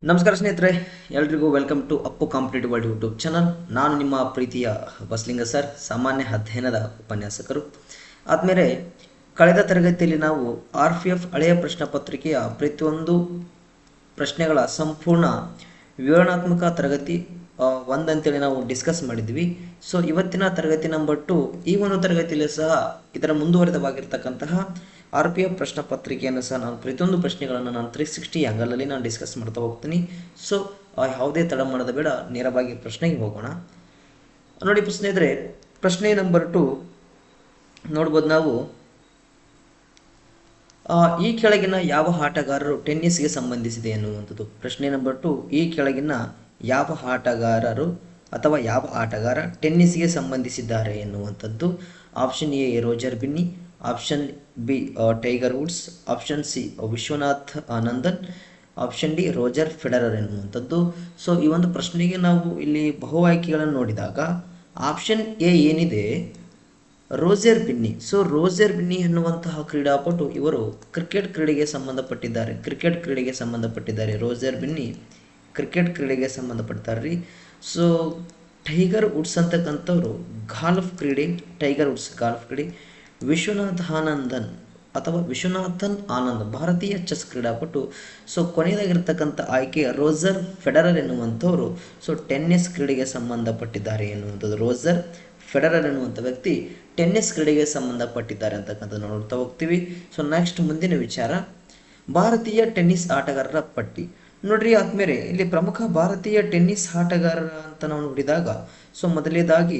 ನಮಸ್ಕಾರ ಸ್ನೇಹಿತರೆ, ಎಲ್ರಿಗೂ welcome to Appu competitive world YouTube channel. ನಾನು ನಿಮ್ಮ ಪ್ರೀತಿಯ ಬಸಲಿಂಗ ಸರ್, ಸಾಮಾನ್ಯ ಅಧ್ಯಯನದ ಉಪನ್ಯಾಸಕರು. ಆದಮೇಲೆ ಕಳೆದ ತರಗತಿಯಲ್ಲಿ ನಾವು RPF ಹಳೆಯ ಪ್ರಶ್ನೆ ಪತ್ರಿಕೆಯ ಪ್ರತಿಯೊಂದು ಪ್ರಶ್ನೆಗಳ ಸಂಪೂರ್ಣ ವಿವರಣಾತ್ಮಕ ತರಗತಿ 1 ಅಂತೇಳಿ ನಾವು ಡಿಸ್ಕಸ್ ಮಾಡಿದ್ವಿ. ಸೊ ಇವತ್ತಿನ ತರಗತಿ ನಂಬರ್ 2, ಈ ಒಂದು ತರಗತಿಯಲ್ಲಿ ಸಹ ಇದರ ಮುಂದುವರಿದವಾಗಿರ್ತಕ್ಕಂತಹ RPF ಪ್ರಶ್ನೆ ಪತ್ರಿಕೆಯನ್ನು ಸಹ ನಾನು ಪ್ರತಿಯೊಂದು ಪ್ರಶ್ನೆಗಳನ್ನು ನಾನು 360 ಆ್ಯಂಗಲಲ್ಲಿ ನಾನು ಡಿಸ್ಕಸ್ ಮಾಡ್ತಾ ಹೋಗ್ತೀನಿ. ಸೊ ಯಾವುದೇ ತಡ ಮಾಡೋದು ಬೇಡ, ನೇರವಾಗಿ ಪ್ರಶ್ನೆಗೆ ಹೋಗೋಣ. ನೋಡಿ ಸ್ನೇಹಿತರೆ, ಪ್ರಶ್ನೆ ನಂಬರ್ 2 ನೋಡ್ಬೋದು ನಾವು. ಈ ಕೆಳಗಿನ ಯಾವ ಆಟಗಾರರು ಟೆನ್ನಿಸ್ಗೆ ಸಂಬಂಧಿಸಿದೆ ಎನ್ನುವಂಥದ್ದು. ಪ್ರಶ್ನೆ ನಂಬರ್ 2, ಈ ಕೆಳಗಿನ ಯಾವ ಆಟಗಾರರು ಅಥವಾ ಯಾವ ಆಟಗಾರ ಟೆನ್ನಿಸ್ಗೆ ಸಂಬಂಧಿಸಿದ್ದಾರೆ ಎನ್ನುವಂಥದ್ದು. Option A Roger Binny, option B tiger Woods, option C Vishwanath Anandan, option D Roger Federer ಎನ್ನುವಂಥದ್ದು. ಸೊ ಈ ಒಂದು ಪ್ರಶ್ನೆಗೆ ನಾವು ಇಲ್ಲಿ ಬಹು ಆಯ್ಕೆಗಳನ್ನು ನೋಡಿದಾಗ ಆಪ್ಷನ್ ಎ ಏನಿದೆ, Roger Binny. So Roger Binny ಎನ್ನುವಂತಹ ಕ್ರೀಡಾಪಟು ಇವರು ಕ್ರಿಕೆಟ್ ಕ್ರೀಡೆಗೆ ಸಂಬಂಧಪಟ್ಟಿದ್ದಾರೆ. ರೋಜರ್ ಬಿನ್ನಿ ಕ್ರಿಕೆಟ್ ಕ್ರೀಡೆಗೆ ಸಂಬಂಧಪಡ್ತಾರೆ ರೀ. ಸೊ ಟೈಗರ್ ವುಡ್ಸ್ ಅಂತಕ್ಕಂಥವ್ರು ಗಾಲ್ಫ್ ಕ್ರೀಡೆ, ಗಾಲ್ಫ್ ಕ್ರೀಡೆ. ವಿಶ್ವನಾಥನ್ ಆನಂದ್ ಭಾರತೀಯ ಚೆಸ್ ಕ್ರೀಡಾಪಟು. ಸೊ ಕೊನೆಯದಾಗಿರ್ತಕ್ಕಂಥ ಆಯ್ಕೆ ರೋಜರ್ ಫೆಡರರ್ ಎನ್ನುವಂಥವ್ರು ಸೊ ಟೆನ್ನಿಸ್ ಕ್ರೀಡೆಗೆ ಸಂಬಂಧಪಟ್ಟಿದ್ದಾರೆ ಎನ್ನುವಂಥದ್ದು. ರೋಜರ್ ಫೆಡರರ್ ಎನ್ನುವಂಥ ವ್ಯಕ್ತಿ ಟೆನ್ನಿಸ್ ಕ್ರೀಡೆಗೆ ಸಂಬಂಧಪಟ್ಟಿದ್ದಾರೆ ಅಂತಕ್ಕಂಥದ್ದು ನೋಡ್ತಾ ಹೋಗ್ತೀವಿ. ಸೊ ನೆಕ್ಸ್ಟ್ ಮುಂದಿನ ವಿಚಾರ, ಭಾರತೀಯ ಟೆನ್ನಿಸ್ ಆಟಗಾರರ ಪಟ್ಟಿ. ನೋಡ್ರಿ ಆದ್ಮೇಲೆ ಇಲ್ಲಿ ಪ್ರಮುಖ ಭಾರತೀಯ ಟೆನ್ನಿಸ್ ಆಟಗಾರರ ಅಂತ ನಾವು ನೋಡಿದಾಗ ಸೊ ಮೊದಲನೇದಾಗಿ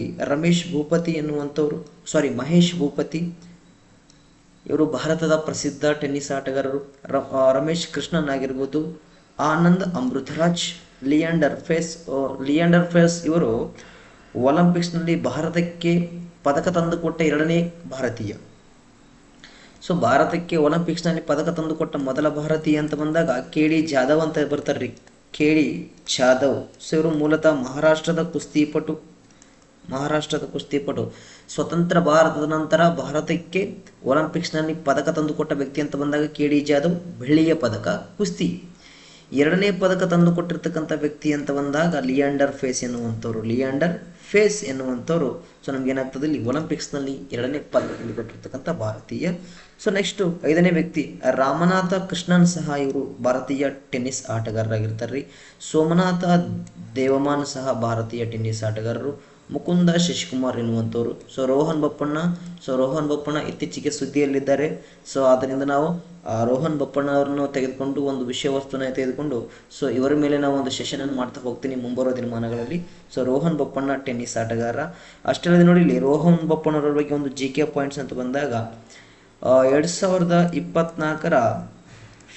ಮಹೇಶ್ ಭೂಪತಿ, ಇವರು ಭಾರತದ ಪ್ರಸಿದ್ಧ ಟೆನ್ನಿಸ್ ಆಟಗಾರರು. ರಮೇಶ್ ಕೃಷ್ಣನ್ ಆಗಿರ್ಬೋದು, ಆನಂದ್ ಅಮೃತರಾಜ್, ಲಿಯಾಂಡರ್ ಫೇಸ್ ಇವರು ಒಲಿಂಪಿಕ್ಸ್ನಲ್ಲಿ ಭಾರತಕ್ಕೆ ಪದಕ ತಂದುಕೊಟ್ಟ 2ನೇ ಭಾರತೀಯ. ಸೊ ಭಾರತಕ್ಕೆ ಒಲಿಂಪಿಕ್ಸ್ನಲ್ಲಿ ಪದಕ ತಂದುಕೊಟ್ಟ ಮೊದಲ ಭಾರತೀಯ ಅಂತ ಬಂದಾಗ KD ಜಾಧವ್ ಅಂತ ಬರ್ತಾರ್ರಿ, KD ಜಾಧವ್. ಸೊ ಇವರು ಮೂಲತಃ ಮಹಾರಾಷ್ಟ್ರದ ಕುಸ್ತಿಪಟು. ಸ್ವತಂತ್ರ ಭಾರತದ ನಂತರ ಭಾರತಕ್ಕೆ ಒಲಿಂಪಿಕ್ಸ್ನಲ್ಲಿ ಪದಕ ತಂದುಕೊಟ್ಟ ವ್ಯಕ್ತಿ ಅಂತ ಬಂದಾಗ KD ಜಾಧವ್, ಬೆಳ್ಳಿಯ ಪದಕ ಕುಸ್ತಿ. 2ನೇ ಪದಕ ತಂದುಕೊಟ್ಟಿರ್ತಕ್ಕಂಥ ವ್ಯಕ್ತಿ ಅಂತ ಬಂದಾಗ ಲಿಯಾಂಡರ್ ಫೇಸ್ ಎನ್ನುವಂಥವ್ರು ಸೊ ನಮ್ಗೇನಾಗ್ತದೆ ಇಲ್ಲಿ ಒಲಿಂಪಿಕ್ಸ್ನಲ್ಲಿ 2ನೇ ಪದಕ ತಂದುಕೊಟ್ಟಿರ್ತಕ್ಕಂಥ ಭಾರತೀಯ. ಸೊ ನೆಕ್ಸ್ಟ್ 5ನೇ ವ್ಯಕ್ತಿ ರಾಮನಾಥ ಕೃಷ್ಣನ್, ಸಹ ಇವರು ಭಾರತೀಯ ಟೆನ್ನಿಸ್ ಆಟಗಾರರಾಗಿರ್ತಾರೆ. ಸೋಮನಾಥ ದೇವಮಾನ್ ಸಹ ಭಾರತೀಯ ಟೆನ್ನಿಸ್ ಆಟಗಾರರು. ಮುಕುಂದ ಶಶಿಕುಮಾರ್ ಎನ್ನುವಂಥವ್ರು. ಸೊ ರೋಹನ್ ಬಪ್ಪಣ್ಣ ಇತ್ತೀಚೆಗೆ ಸುದ್ದಿಯಲ್ಲಿದ್ದಾರೆ. ಸೊ ಆದ್ದರಿಂದ ನಾವು ರೋಹನ್ ಬಪ್ಪಣ್ಣ ಅವರನ್ನು ತೆಗೆದುಕೊಂಡು ಒಂದು ವಿಷಯ ವಸ್ತುನ ತೆಗೆದುಕೊಂಡು ಸೊ ಇವರ ಮೇಲೆ ನಾವು ಒಂದು ಸೆಷನ್ ಅನ್ನು ಮಾಡ್ತಾ ಹೋಗ್ತೀನಿ ಮುಂಬರುವ ದಿನಮಾನಗಳಲ್ಲಿ. ಸೊ ರೋಹನ್ ಬಪ್ಪಣ್ಣ ಟೆನ್ನಿಸ್ ಆಟಗಾರ. ಅಷ್ಟೇ ನೋಡಿ, ಇಲ್ಲಿ ರೋಹನ್ ಬಪ್ಪಣ್ಣವರ ಬಗ್ಗೆ ಒಂದು GK ಪಾಯಿಂಟ್ಸ್ ಅಂತ ಬಂದಾಗ 2024ರ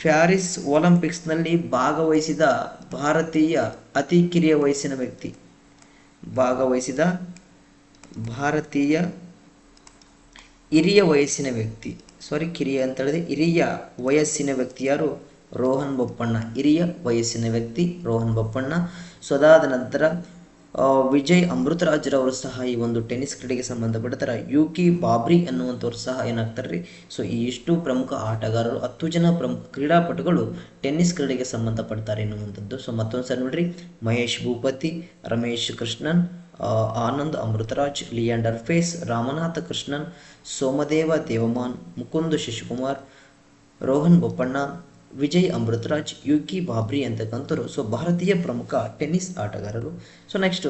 ಪ್ಯಾರಿಸ್ ಒಲಿಂಪಿಕ್ಸ್ನಲ್ಲಿ ಭಾಗವಹಿಸಿದ ಭಾರತೀಯ ಅತಿ ಕಿರಿಯ ವಯಸ್ಸಿನ ವ್ಯಕ್ತಿ. ಹಿರಿಯ ವಯಸ್ಸಿನ ವ್ಯಕ್ತಿ ಯಾರು? ರೋಹನ್ ಬಪ್ಪಣ್ಣ. ಸೊ ಅದಾದ ನಂತರ ವಿಜಯ್ ಅಮೃತರಾಜ್ರವರು ಸಹ ಈ ಒಂದು ಟೆನ್ನಿಸ್ ಕ್ರೀಡೆಗೆ ಸಂಬಂಧಪಡ್ತಾರೆ. ಯುಕಿ ಬಾಬ್ರಿ ಅನ್ನುವಂಥವ್ರು ಸಹ ಏನಾಗ್ತಾರೆ. ಸೊ ಈ ಇಷ್ಟು ಪ್ರಮುಖ ಆಟಗಾರರು, 10 ಜನ ಪ್ರಮುಖ ಕ್ರೀಡಾಪಟುಗಳು ಟೆನ್ನಿಸ್ ಕ್ರೀಡೆಗೆ ಸಂಬಂಧಪಡ್ತಾರೆ ಎನ್ನುವಂಥದ್ದು. ಸೊ ಮತ್ತೊಂದು ಸಲ ನೋಡ್ರಿ, ಮಹೇಶ್ ಭೂಪತಿ, ರಮೇಶ್ ಕೃಷ್ಣನ್, ಆನಂದ್ ಅಮೃತರಾಜ್, ಲಿಯಾಂಡರ್ ಫೇಸ್, ರಾಮನಾಥ ಕೃಷ್ಣನ್, ಸೋಮದೇವ ದೇವಮಾನ್, ಮುಕುಂದ್ ಶಶಿಕುಮಾರ್, ರೋಹನ್ ಬೊಪ್ಪಣ್ಣ, ವಿಜಯ್ ಅಮೃತರಾಜ್, ಯುಕಿ ಬಾಬ್ರಿ ಅಂತಕ್ಕಂಥವ್ರು ಸೊ ಭಾರತೀಯ ಪ್ರಮುಖ ಟೆನ್ನಿಸ್ ಆಟಗಾರರು. ಸೊ ನೆಕ್ಸ್ಟ್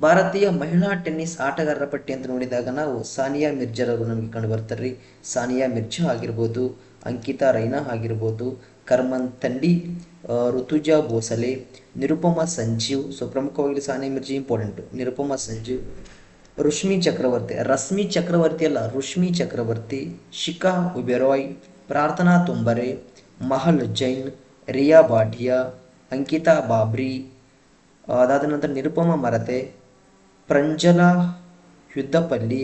ಭಾರತೀಯ ಮಹಿಳಾ ಟೆನ್ನಿಸ್ ಆಟಗಾರರ ಪಟ್ಟಿ ಅಂತ ನೋಡಿದಾಗ ನಾವು ಸಾನಿಯಾ ಮಿರ್ಜಾರವರು ನಮಗೆ ಕಂಡು ಬರ್ತಾರೆ. ಸಾನಿಯಾ ಮಿರ್ಜಾ ಆಗಿರ್ಬೋದು, ಅಂಕಿತಾ ರೈನಾ ಆಗಿರ್ಬೋದು, ಕರ್ಮನ್ ತಂಡಿ, ಋತುಜಾ ಭೋಸಲೆ, ನಿರುಪಮಾ ಸಂಜೀವ್. ಸೊ ಪ್ರಮುಖವಾಗಿ ಸಾನಿಯಾ ಮಿರ್ಜಾ ಇಂಪಾರ್ಟೆಂಟ್. ನಿರುಪಮಾ ಸಂಜೀವ್, ರುಶ್ಮಿ ಚಕ್ರವರ್ತಿ, ಶಿಖಾ ಉಬೆರಾಯ್, ಪ್ರಾರ್ಥನಾ ತುಂಬರೆ, ಮಹಲ್ ಜೈನ್, ರಿಯಾ ಬಾಟಿಯಾ, ಅಂಕಿತಾ ಬಾಬ್ರಿ. ಅದಾದ ನಂತರ ನಿರುಪಮಾ ಮರತೆ, ಪ್ರಂಜಲಾ ಯುದ್ಧಪಲ್ಲಿ,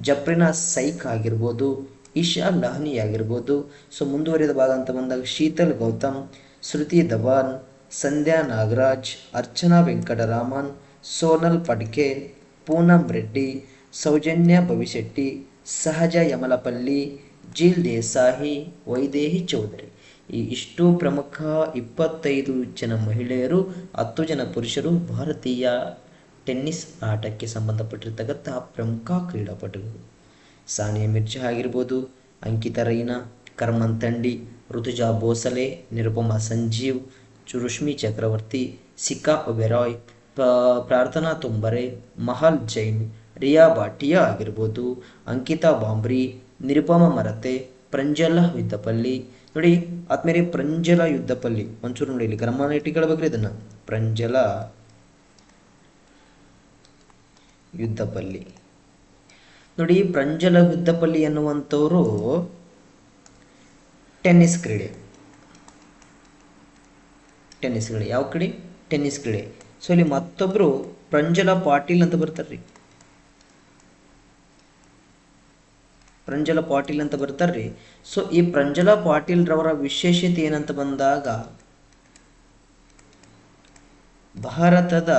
ಜಪ್ರಿನಾ ಸೈಕ್ ಆಗಿರ್ಬೋದು, ಇಶಾ ಲಹನಿ ಆಗಿರ್ಬೋದು. ಸೊ ಮುಂದುವರಿದ ಭಾಗ ಅಂತ ಬಂದಾಗ ಶೀತಲ್ ಗೌತಮ್, ಶ್ರುತಿ ಧವನ್, ಸಂಧ್ಯಾ ನಾಗರಾಜ್, ಅರ್ಚನಾ ವೆಂಕಟರಾಮನ್, ಸೋನಲ್ ಪಡ್ಕೆ, ಪೂನಂ ರೆಡ್ಡಿ, ಸೌಜನ್ಯ ಭವಿಶೆಟ್ಟಿ, ಸಹಜ ಯಮಲಪಲ್ಲಿ, ಜಿಲ್ ದೇಸಾಯಿ, ವೈದೇಹಿ ಚೌಧರಿ. ಈ ಇಷ್ಟು ಪ್ರಮುಖ 25 ಜನ ಮಹಿಳೆಯರು 10 ಜನ ಪುರುಷರು ಭಾರತೀಯ ಟೆನ್ನಿಸ್ ಆಟಕ್ಕೆ ಸಂಬಂಧಪಟ್ಟಿರ್ತಕ್ಕಂಥ ಪ್ರಮುಖ ಕ್ರೀಡಾಪಟುಗಳು. ಸಾನಿಯಾ ಮಿರ್ಜಾ ಆಗಿರ್ಬೋದು, ಅಂಕಿತಾ ರೈನಾ, ಕರ್ಮನ್ ತಂಡಿ, ಋತುಜಾ ಭೋಸಲೆ, ನಿರುಪಮಾ ಸಂಜೀವ್, ರುಶ್ಮಿ ಚಕ್ರವರ್ತಿ, ಸಿಖಾ ಒಬೆರಾಯ್, ಪ್ರಾರ್ಥನಾ ತುಂಬರೆ, ಮಹಲ್ ಜೈನ್, ರಿಯಾ ಭಾಟಿಯಾ ಆಗಿರ್ಬೋದು, ಅಂಕಿತಾ ಬಾಂಬ್ರಿ, ನಿರುಪಮಾ ಮರತೆ, ಪ್ರಂಜಲ ಯುದ್ಧಪಲ್ಲಿ. ನೋಡಿ ಆದ್ಮೇಲೆ ಪ್ರಂಜಲ ಯುದ್ಧಪಲ್ಲಿ ಒಂಚೂರು ನೋಡಿ, ಇಲ್ಲಿ ಗಮನ ಇಟ್ಟುಕೊಳ್ಬೇಕ್ರಿ ಇದನ್ನು. ಪ್ರಂಜಲ ಯುದ್ಧಪಲ್ಲಿ ನೋಡಿ, ಪ್ರಂಜಲ ಯುದ್ಧಪಲ್ಲಿ ಎನ್ನುವಂಥವರು ಟೆನ್ನಿಸ್ ಕ್ರೀಡೆ. ಯಾವ ಕ್ರೀಡೆ? ಟೆನ್ನಿಸ್ ಕ್ರೀಡೆ. ಸೊ ಇಲ್ಲಿ ಮತ್ತೊಬ್ಬರು ಪ್ರಂಜಲ ಪಾಟೀಲ್ ಅಂತ ಬರ್ತಾರ್ರಿ. ಸೊ ಈ ಪ್ರಂಜಲ ಪಾಟೀಲ್ ರವರ ವಿಶೇಷತೆ ಏನಂತ ಬಂದಾಗ, ಭಾರತದ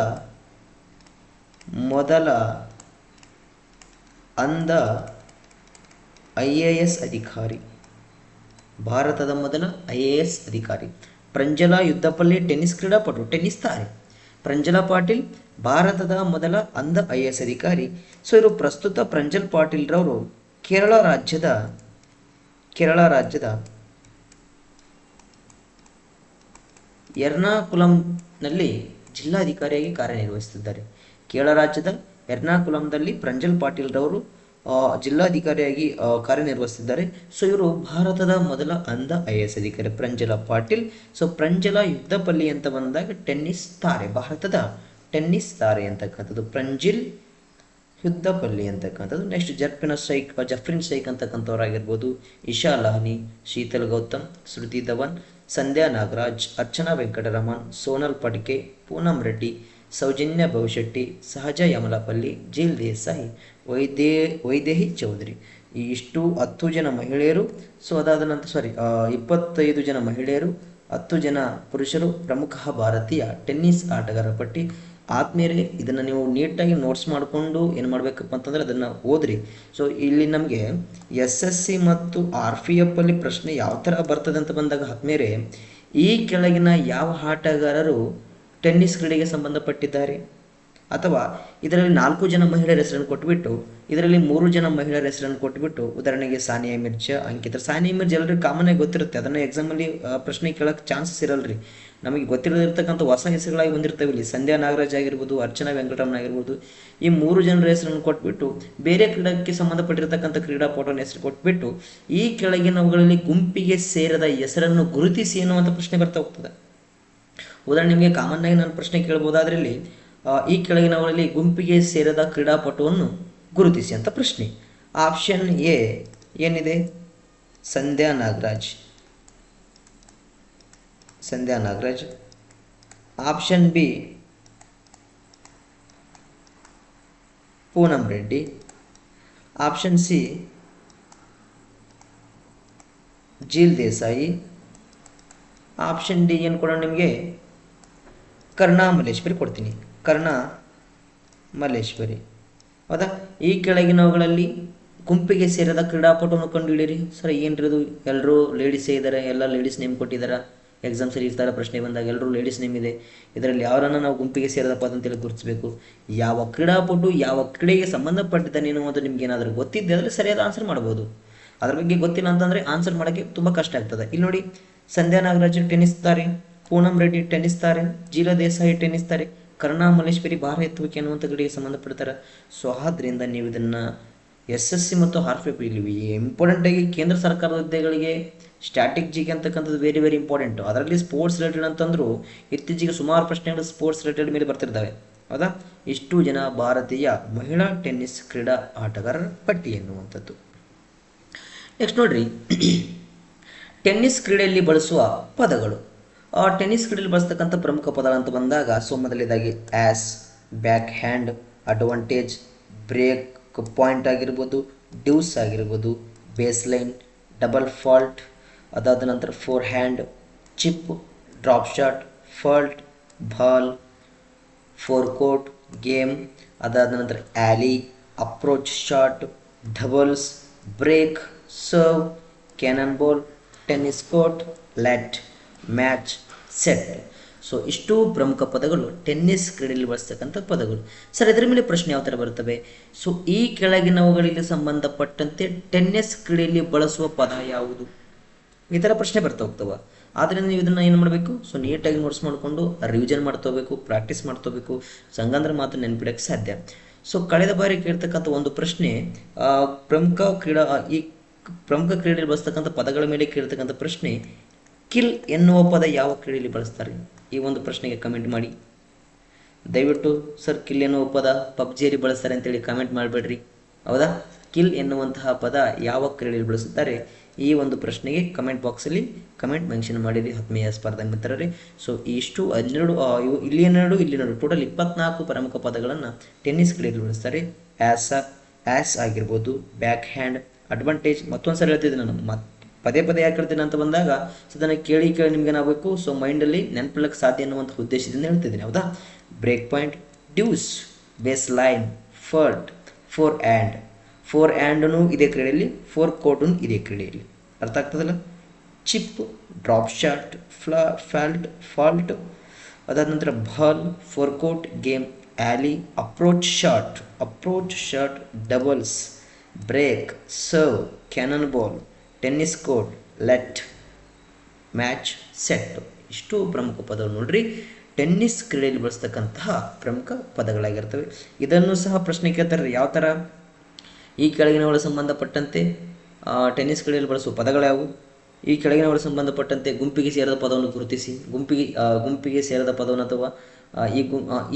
ಮೊದಲ ಅಂಧ IAS ಅಧಿಕಾರಿ. ಪ್ರಂಜಲ ಯುದ್ಧಪಲ್ಲಿ ಟೆನ್ನಿಸ್ ಕ್ರೀಡಾಪಟು, ಟೆನ್ನಿಸ್ ತಾರೆ. ಪ್ರಂಜಲ ಪಾಟೀಲ್ ಭಾರತದ ಮೊದಲ ಅಂಧ IAS ಅಧಿಕಾರಿ. ಸೊ ಇವರು ಪ್ರಸ್ತುತ ಪ್ರಂಜಲ್ ಪಾಟೀಲ್ ರವರು ಕೇರಳ ರಾಜ್ಯದ ಎರ್ನಾಕುಲಂನಲ್ಲಿ ಜಿಲ್ಲಾಧಿಕಾರಿಯಾಗಿ ಕಾರ್ಯನಿರ್ವಹಿಸುತ್ತಿದ್ದಾರೆ. ಕೇರಳ ರಾಜ್ಯದ ಎರ್ನಾಕುಲಂನಲ್ಲಿ ಪ್ರಂಜಲ್ ಪಾಟೀಲ್ ರವರು ಜಿಲ್ಲಾಧಿಕಾರಿಯಾಗಿ ಕಾರ್ಯನಿರ್ವಹಿಸುತ್ತಿದ್ದಾರೆ. ಸೊ ಇವರು ಭಾರತದ ಮೊದಲ ಅಂಧ IAS ಅಧಿಕಾರಿ ಪ್ರಂಜಲ ಪಾಟೀಲ್. ಸೊ ಪ್ರಂಜಲ ಯುದ್ಧಪಲ್ಲಿ ಅಂತ ಬಂದಾಗ ಟೆನ್ನಿಸ್ ತಾರೆ, ಭಾರತದ ಟೆನ್ನಿಸ್ ತಾರೆ ಅಂತಕ್ಕಂಥದ್ದು ಪ್ರಂಜಿಲ್ ಯುದ್ಧಪಲ್ಲಿ ಅಂತಕ್ಕಂಥದ್ದು. ನೆಕ್ಸ್ಟ್ ಜಫ್ರಿನ್ ಶೈಕ್ ಅಂತಕ್ಕಂಥವ್ರಾಗಿರ್ಬೋದು, ಇಶಾ ಲಹನಿ, ಶೀತಲ್ ಗೌತಮ್, ಶ್ರುತಿ ಧವನ್, ಸಂಧ್ಯಾ ನಾಗರಾಜ್, ಅರ್ಚನಾ ವೆಂಕಟರಮಣ್, ಸೋನಲ್ ಪಡ್ಕೆ, ಪೂನಂ ರೆಡ್ಡಿ, ಸೌಜನ್ಯ ಬಹುಶೆಟ್ಟಿ, ಸಹಜ ಯಮಲಪಲ್ಲಿ, ಜೀಲ್ ದೇಸಾಯಿ, ವೈದೇಹಿ ಚೌಧರಿ. ಈ ಇಷ್ಟು 10 ಜನ ಮಹಿಳೆಯರು. ಸೊ ಅದಾದ ನಂತರ 25 ಜನ ಮಹಿಳೆಯರು, 10 ಜನ ಪುರುಷರು ಪ್ರಮುಖ ಭಾರತೀಯ ಟೆನ್ನಿಸ್ ಆಟಗಾರರ ಪಟ್ಟಿ. ಆದ್ಮೇಲೆ ಇದನ್ನು ನೀವು ನೀಟಾಗಿ ನೋಟ್ಸ್ ಮಾಡಿಕೊಂಡು ಏನು ಮಾಡಬೇಕಪ್ಪ ಅಂತಂದರೆ ಅದನ್ನು ಓದ್ರಿ. ಸೊ ಇಲ್ಲಿ ನಮಗೆ SSC ಮತ್ತು RPF ಅಲ್ಲಿ ಪ್ರಶ್ನೆ ಯಾವ ಥರ ಬರ್ತದೆ ಅಂತ ಬಂದಾಗ ಆದ್ಮೇಲೆ ಈ ಕೆಳಗಿನ ಯಾವ ಆಟಗಾರರು ಟೆನ್ನಿಸ್ ಕ್ರೀಡೆಗೆ ಸಂಬಂಧಪಟ್ಟಿದ್ದಾರೆ, ಅಥವಾ ಇದರಲ್ಲಿ 4 ಜನ ಮಹಿಳೆಯರ ಹೆಸರನ್ನು ಕೊಟ್ಬಿಟ್ಟು ಇದರಲ್ಲಿ 3 ಜನ ಮಹಿಳೆಯರ ಹೆಸರನ್ನು ಕೊಟ್ಬಿಟ್ಟು, ಉದಾಹರಣೆಗೆ ಸಾನಿಯಾ ಮಿರ್ಜಾ, ಅಂಕಿತಾ. ಸಾನಿಯಾ ಮಿರ್ಜಾ ಎಲ್ಲರಿಗೂ ಕಾಮನ್ ಆಗಿ ಗೊತ್ತಿರುತ್ತೆ, ಅದನ್ನು ಎಕ್ಸಾಮಲ್ಲಿ ಪ್ರಶ್ನೆ ಕೇಳೋಕ್ಕೆ ಚಾನ್ಸಸ್ ಇರಲ್ರಿ. ನಮಗೆ ಗೊತ್ತಿರದಿರ್ತಕ್ಕಂಥ ಹೊಸ ಹೆಸರುಗಳಾಗಿ ಬಂದಿರ್ತವೆ ಇಲ್ಲಿ. ಸಂಧ್ಯಾ ನಾಗರಾಜ್ ಆಗಿರ್ಬೋದು, ಅರ್ಚನಾ ವೆಂಕಟರಮಣ ಆಗಿರ್ಬೋದು. ಈ 3 ಜನರ ಹೆಸರನ್ನು ಕೊಟ್ಬಿಟ್ಟು ಬೇರೆ ಕ್ರೀಡೆಗೆ ಸಂಬಂಧಪಟ್ಟಿರ್ತಕ್ಕಂಥ ಕ್ರೀಡಾಪಟುವಿನ ಹೆಸರು ಕೊಟ್ಬಿಟ್ಟು ಈ ಕೆಳಗಿನವುಗಳಲ್ಲಿ ಗುಂಪಿಗೆ ಸೇರದ ಹೆಸರನ್ನು ಗುರುತಿಸಿ ಎನ್ನುವಂಥ ಪ್ರಶ್ನೆ ಬರ್ತಾ ಹೋಗ್ತದೆ. ಉದಾಹರಣೆ ನಿಮಗೆ ಕಾಮನ್ ಆಗಿ ನಾನು ಪ್ರಶ್ನೆ ಕೇಳ್ಬೋದಾದ್ರಲ್ಲಿ, ಈ ಕೆಳಗಿನವುಗಳಲ್ಲಿ ಗುಂಪಿಗೆ ಸೇರದ ಕ್ರೀಡಾಪಟುವನ್ನು ಗುರುತಿಸಿ ಅಂತ ಪ್ರಶ್ನೆ. ಆಪ್ಷನ್ ಎ ಏನಿದೆ? Sandhya Nagaraj. Option B Poonam Reddy. Option C Zeel Desai. Option D ಏನು ಕೊಡೋಣ ನಿಮಗೆ? ಕರ್ಣಾ ಮಲ್ಲೇಶ್ವರಿ ಕೊಡ್ತೀನಿ. ಕರ್ಣಾ ಮಲ್ಲೇಶ್ವರಿ, ಹೌದಾ? ಈ ಕೆಳಗಿನವುಗಳಲ್ಲಿ ಗುಂಪಿಗೆ ಸೇರಿದ ಕ್ರೀಡಾಪಟುವನ್ನು ಕಂಡುಹಿಡಿಯಿರಿ. ಸರ್ ಏನ್ರಿದು, ಎಲ್ಲರೂ ಲೇಡೀಸೇ ಇದ್ದಾರೆ, ಎಲ್ಲ ಲೇಡೀಸ್ ನೇಮ್ ಕೊಟ್ಟಿದ್ದಾರೆ. ಎಕ್ಸಾಮ್ಸಲ್ಲಿ ಈ ಥರ ಪ್ರಶ್ನೆ ಬಂದಾಗ ಎಲ್ಲರೂ ಲೇಡೀಸ್ ನೇಮ್ ಇದೆ, ಇದರಲ್ಲಿ ಯಾರನ್ನು ನಾವು ಗುಂಪಿಗೆ ಸೇರಿದಪ್ಪ ಅಂತೇಳಿ ಗುರುತಿಸಬೇಕು. ಯಾವ ಕ್ರೀಡಾಪಟು ಯಾವ ಕ್ರೀಡೆಗೆ ಸಂಬಂಧಪಟ್ಟಿದ್ದಾನೆ ಅನ್ನೋದು ನಿಮ್ಗೆ ಏನಾದರೂ ಗೊತ್ತಿದ್ದೆ ಅದರಲ್ಲಿ ಸರಿಯಾದ ಆನ್ಸರ್ ಮಾಡ್ಬೋದು. ಅದ್ರ ಬಗ್ಗೆ ಗೊತ್ತಿಲ್ಲ ಅಂತಂದರೆ ಆನ್ಸರ್ ಮಾಡೋಕ್ಕೆ ತುಂಬ ಕಷ್ಟ ಆಗ್ತದೆ. ಇಲ್ಲಿ ನೋಡಿ, ಸಂಧ್ಯಾ ನಾಗರಾಜ್ ಟೆನ್ನಿಸ್ ತಾರೆ, ಪೂನಂ ರೆಡ್ಡಿ ಟೆನ್ನಿಸ್ ತಾರೆ, ಜೀಲ ದೇಸಾಯಿ ಟೆನ್ನಿಸ್ ತಾರೆ, ಕರ್ಣಾ ಮಲ್ಲೇಶ್ವರಿ ಭಾರ ಎತ್ತುವಿಕೆ ಅನ್ನುವಂಥ ಕ್ರೀಡೆಗೆ ಸಂಬಂಧಪಡ್ತಾರೆ. ಸೊ ಆದ್ದರಿಂದ ನೀವು ಇದನ್ನು SSC ಮತ್ತು RPF ಇಲ್ಲಿ ಇಂಪಾರ್ಟೆಂಟಾಗಿ ಕೇಂದ್ರ ಸರ್ಕಾರದ ಹುದ್ದೆಗಳಿಗೆ ಸ್ಟ್ಯಾಟಿಕ್ ಜಿಗೆ ಅಂತಕ್ಕಂಥದ್ದು ವೆರಿ ವೆರಿ ಇಂಪಾರ್ಟೆಂಟು. ಅದರಲ್ಲಿ ಸ್ಪೋರ್ಟ್ಸ್ ರಿಲೇಟೆಡ್ ಅಂತಂದರೂ ಇತ್ತೀಚೆಗೆ ಸುಮಾರು ಪ್ರಶ್ನೆಗಳು ಸ್ಪೋರ್ಟ್ಸ್ ರಿಲೇಟೆಡ್ ಮೇಲೆ ಬರ್ತಿರ್ತವೆ, ಹೌದಾ? ಇಷ್ಟು ಜನ ಭಾರತೀಯ ಮಹಿಳಾ ಟೆನ್ನಿಸ್ ಕ್ರೀಡಾ ಆಟಗಾರರ ಪಟ್ಟಿ ಎನ್ನುವಂಥದ್ದು. ನೆಕ್ಸ್ಟ್ ನೋಡ್ರಿ, ಟೆನ್ನಿಸ್ ಕ್ರೀಡೆಯಲ್ಲಿ ಬಳಸುವ ಪದಗಳು. ಟೆನ್ನಿಸ್ ಕ್ರೀಡೆಯಲ್ಲಿ ಬಳಸ್ತಕ್ಕಂಥ ಪ್ರಮುಖ ಪದಗಳು ಅಂತ ಬಂದಾಗ, ಸೊ ಮೊದಲನೇದಾಗಿ ace, backhand, advantage, break point ಆಗಿರ್ಬೋದು, ಡ್ಯೂಸ್ ಆಗಿರ್ಬೋದು, ಬೇಸ್ ಲೈನ್, ಡಬಲ್ ಫಾಲ್ಟ್, ಅದಾದ ನಂತರ forehand, chip, drop shot, fault, ball, forecourt, game, ಅದಾದ ನಂತರ alley, approach shot, doubles, break, serve, cannonball, tennis court, let, match, set. So ಇಷ್ಟು ಪ್ರಮುಖ ಪದಗಳು tennis ಕ್ರೀಡೆಯಲ್ಲಿ ಬಳಸ್ತಕ್ಕಂಥ ಪದಗಳು. ಸರ್, ಇದರ ಮೇಲೆ ಪ್ರಶ್ನೆ ಯಾವ ಥರ ಬರ್ತವೆ? ಸೊ ಈ ಕೆಳಗಿನವುಗಳಿಗೆ ಸಂಬಂಧಪಟ್ಟಂತೆ ಟೆನ್ನಿಸ್ ಕ್ರೀಡೆಯಲ್ಲಿ ಬಳಸುವ ಪದ ಯಾವುದು? ಈ ಥರ ಪ್ರಶ್ನೆ ಬರ್ತಾ ಹೋಗ್ತವೆ. ಆದ್ದರಿಂದ ನೀವು ಇದನ್ನು ಏನು ಮಾಡಬೇಕು? ಸೊ ನೀಟಾಗಿ ನೋಟ್ಸ್ ಮಾಡಿಕೊಂಡು ರಿವಿಷನ್ ಮಾಡ್ಕೋಬೇಕು, ಪ್ರಾಕ್ಟೀಸ್ ಮಾಡ್ಕೋಬೇಕು. ಸಂಗಂದ್ರೆ ಮಾತ್ರ ನೆನ್ಪಿಡೋಕ್ಕೆ ಸಾಧ್ಯ. ಸೊ ಕಳೆದ ಬಾರಿ ಕೇಳ್ತಕ್ಕಂಥ ಒಂದು ಪ್ರಶ್ನೆ, ಪ್ರಮುಖ ಕ್ರೀಡೆಯಲ್ಲಿ ಬಳಸ್ತಕ್ಕಂಥ ಪದಗಳ ಮೇಲೆ ಕೇಳ್ತಕ್ಕಂಥ ಪ್ರಶ್ನೆ, ಕಿಲ್ ಎನ್ನುವ ಪದ ಯಾವ ಕ್ರೀಡೆಯಲ್ಲಿ ಬಳಸ್ತಾರೆ? ಈ ಒಂದು ಪ್ರಶ್ನೆಗೆ ಕಮೆಂಟ್ ಮಾಡಿ. ದಯವಿಟ್ಟು ಸರ್ ಕಿಲ್ ಎನ್ನುವ ಪದ ಪಬ್ಜಿಯಲ್ಲಿ ಬಳಸ್ತಾರೆ ಅಂತೇಳಿ ಕಮೆಂಟ್ ಮಾಡಬೇಡ್ರಿ, ಹೌದಾ? ಕಿಲ್ ಎನ್ನುವಂತಹ ಪದ ಯಾವ ಕ್ರೀಡೆಯಲ್ಲಿ ಬಳಸುತ್ತಾರೆ? ಈ ಒಂದು ಪ್ರಶ್ನೆಗೆ ಕಮೆಂಟ್ ಬಾಕ್ಸಲ್ಲಿ ಕಮೆಂಟ್ ಮೆನ್ಷನ್ ಮಾಡಿರಿ ಆತ್ಮೀಯ ಸ್ಪರ್ಧಾ ಮಿತ್ರರೇ. ಸೊ ಇಷ್ಟು 12 ಇಲ್ಲಿ ಟೋಟಲ್ 24 ಪ್ರಮುಖ ಪದಗಳನ್ನು ಟೆನ್ನಿಸ್ ಕ್ರೀಡೆಯಲ್ಲಿ ಬಳಸ್ತಾರೆ. ಆ್ಯಸ್ ಆಗಿರ್ಬೋದು, ಬ್ಯಾಕ್ ಹ್ಯಾಂಡ್, ಅಡ್ವಾಂಟೇಜ್. ಮತ್ತೊಂದು ಸಲ ಹೇಳ್ತಿದ್ದೆ ನಾನು, ಪದೇ ಯಾಕೆ ಹೇಳ್ತೀನಿ ಅಂತ ಬಂದಾಗ ಸೊ ಅದನ್ನು ಕೇಳಿ ನಿಮ್ಗೆ ಏನಾಗಬೇಕು? ಸೊ ಮೈಂಡಲ್ಲಿ ನೆನಪಿಡಕ್ಕೆ ಸಾಧ್ಯ ಅನ್ನುವಂಥ ಉದ್ದೇಶದಿಂದ ಹೇಳ್ತಿದ್ದೀನಿ, ಹೌದಾ? Break point, deuce, baseline, ಫೋರ್ ಆ್ಯಂಡ್ನು ಇದೇ ಕ್ರೀಡೆಯಲ್ಲಿ, ಫೋರ್ ಕೋರ್ಟು ಇದೇ ಕ್ರೀಡೆಯಲ್ಲಿ. ಅರ್ಥ ಆಗ್ತದಲ್ಲ? ಚಿಪ್, ಡ್ರಾಪ್ ಶಾಟ್, ಫಾಲ್ಟ್, ಅದಾದ ನಂತರ ball, forecourt, game, alley, approach shot, doubles, break, serve, cannonball, tennis court, let, match, set. ಇಷ್ಟು ಪ್ರಮುಖ ಪದಗಳು ನೋಡ್ರಿ ಟೆನ್ನಿಸ್ ಕ್ರೀಡೆಯಲ್ಲಿ ಬಳಸ್ತಕ್ಕಂತಹ ಪ್ರಮುಖ ಪದಗಳಾಗಿರ್ತವೆ. ಇದನ್ನು ಸಹ ಪ್ರಶ್ನೆ ಕೇಳ್ತಾರೆ, ಯಾವ ಥರ? ಈ ಕೆಳಗಿನವುಗಳ ಸಂಬಂಧಪಟ್ಟಂತೆ ಟೆನ್ನಿಸ್ ಕ್ರೀಡೆಯಲ್ಲಿ ಬಳಸುವ ಪದಗಳ್ಯಾವು? ಈ ಕೆಳಗಿನವುಗಳ ಸಂಬಂಧಪಟ್ಟಂತೆ ಗುಂಪಿಗೆ ಸೇರದ ಪದವನ್ನು ಗುರುತಿಸಿ. ಗುಂಪಿಗೆ ಸೇರದ ಪದವನ್ನು ಅಥವಾ